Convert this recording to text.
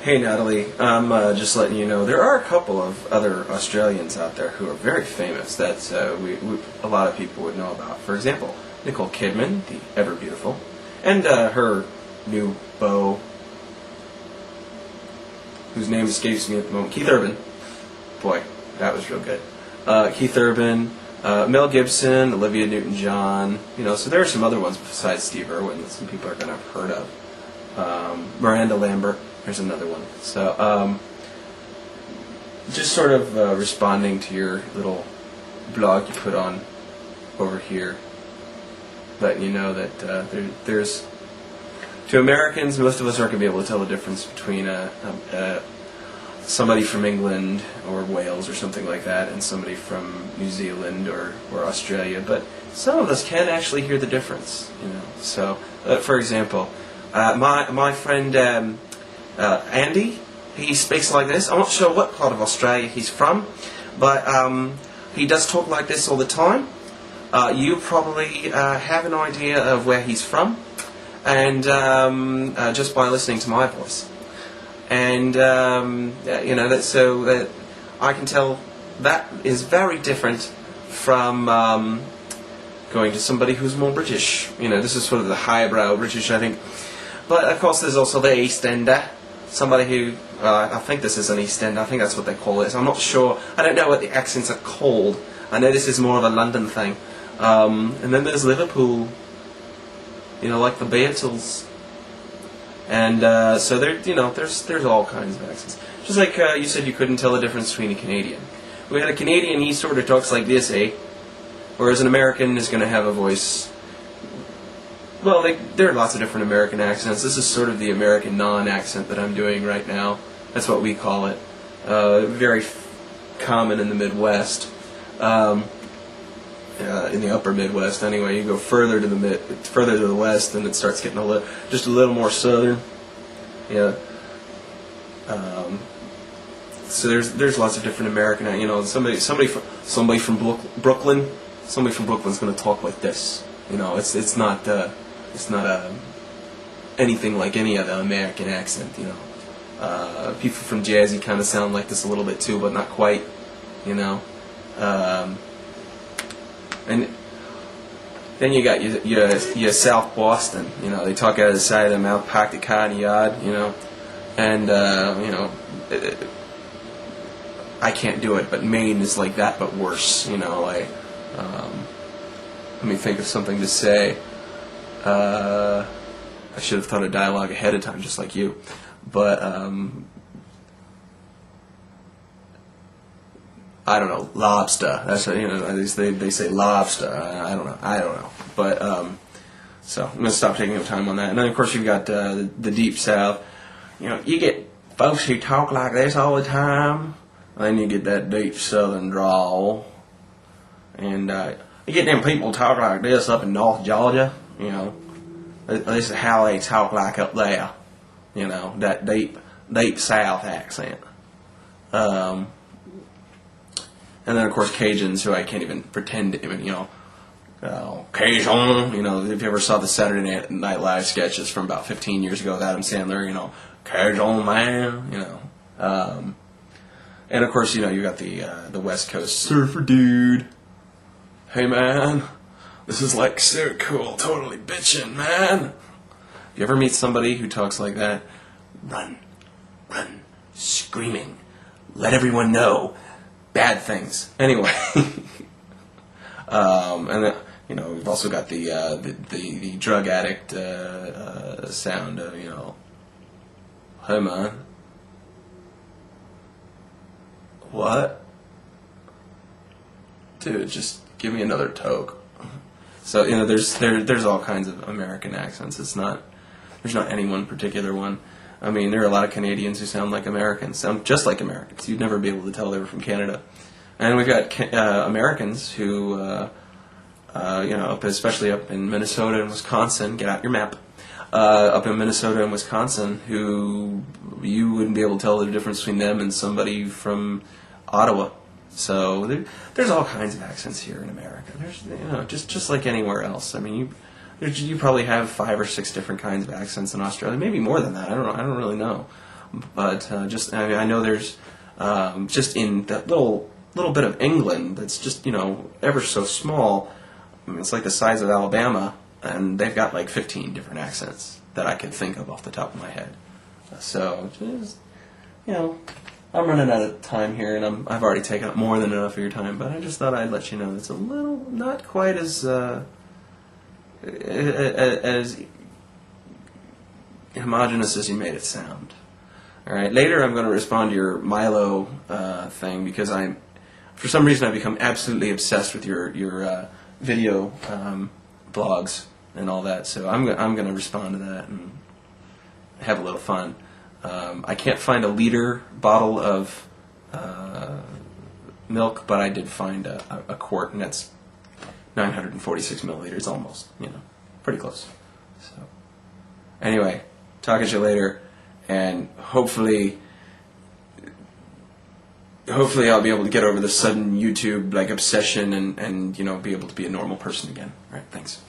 Hey Natalie, I'm just letting you know there are a couple of other Australians out there who are very famous that a lot of people would know about. For example, Nicole Kidman, the ever beautiful, and her new beau, whose name escapes me at the moment, Keith Urban. Boy, that was real good. Keith Urban, Mel Gibson, Olivia Newton-John. So there are some other ones besides Steve Irwin that some people are going to have heard of. Miranda Lambert. Here's another one. So, just sort of responding to your little blog you put on over here, letting you know that there's to Americans, most of us aren't going to be able to tell the difference between somebody from England or Wales or something like that and somebody from New Zealand or Australia, but some of us can actually hear the difference. So, for example, my friend. Andy, he speaks like this. I'm not sure what part of Australia he's from, but he does talk like this all the time. You probably have an idea of where he's from, and just by listening to my voice. And that I can tell that is very different from going to somebody who's more British. This is sort of the highbrow British, I think. But of course, there's also the East Ender. Somebody who, I think this is an East End, I think that's what they call it. So I'm not sure, I don't know what the accents are called. I know this is more of a London thing. And then there's Liverpool, like the Beatles. And so there's all kinds of accents. Just like you said you couldn't tell the difference between a Canadian. We had a Canadian, he sort of talks like this, eh? Whereas an American is going to have a voice. Well, there are lots of different American accents. This is sort of the American non-accent that I'm doing right now. That's what we call it. Very common in the Midwest. In the upper Midwest, anyway. You go further to the west, and it starts getting just a little more southern. Yeah. So there's lots of different American. Somebody from Brooklyn. Somebody from Brooklyn's going to talk like this. It's not anything like any other American accent, People from Jersey kind of sound like this a little bit too, but not quite, And then you got your South Boston, They talk out of the side of their mouth, park the car in the yard, And, I can't do it, but Maine is like that, but worse, Let me think of something to say. I should have thought of dialogue ahead of time, just like you. But I don't know, lobster. That's what, they say lobster. I don't know. But so I'm gonna stop taking up time on that. And then of course you've got the deep south. You get folks who talk like this all the time. And then you get that deep southern drawl, and you get them people talk like this up in North Georgia. This is how they talk like up there. That deep South accent. And then of course Cajuns, who I can't even pretend to even, Cajun. If you ever saw the Saturday Night Live sketches from about 15 years ago with Adam Sandler, Cajun man, and of course, you got the West Coast surfer dude. Hey man, this is like so cool, totally bitchin', man. You ever meet somebody who talks like that? Run, screaming, let everyone know bad things. Anyway, and then we've also got the drug addict sound of hey man, what, dude? Just give me another toke. So there's all kinds of American accents. There's not any one particular one. I mean, there are a lot of Canadians who sound like Americans, sound just like Americans. You'd never be able to tell they were from Canada. And we've got Americans who, especially up in Minnesota and Wisconsin. Get out your map. Up in Minnesota and Wisconsin, who you wouldn't be able to tell the difference between them and somebody from Ottawa. So there's all kinds of accents here in America. There's just like anywhere else. I mean, you probably have 5 or 6 different kinds of accents in Australia, maybe more than that. I don't really know. But I know there's just in that little bit of England that's just, you know, ever so small. I mean, it's like the size of Alabama, and they've got like 15 different accents that I could think of off the top of my head. So just, you know, I'm running out of time here, and I've already taken up more than enough of your time. But I just thought I'd let you know it's a little not quite as homogeneous as you made it sound. All right. Later, I'm going to respond to your Milo thing because for some reason, I've become absolutely obsessed with your video blogs and all that. So I'm going to respond to that and have a little fun. I can't find a liter bottle of milk, but I did find a quart, and that's 946 milliliters, almost. You know, pretty close. So anyway, talk to you later, and hopefully I'll be able to get over the sudden YouTube like obsession and you know, be able to be a normal person again. All right, thanks.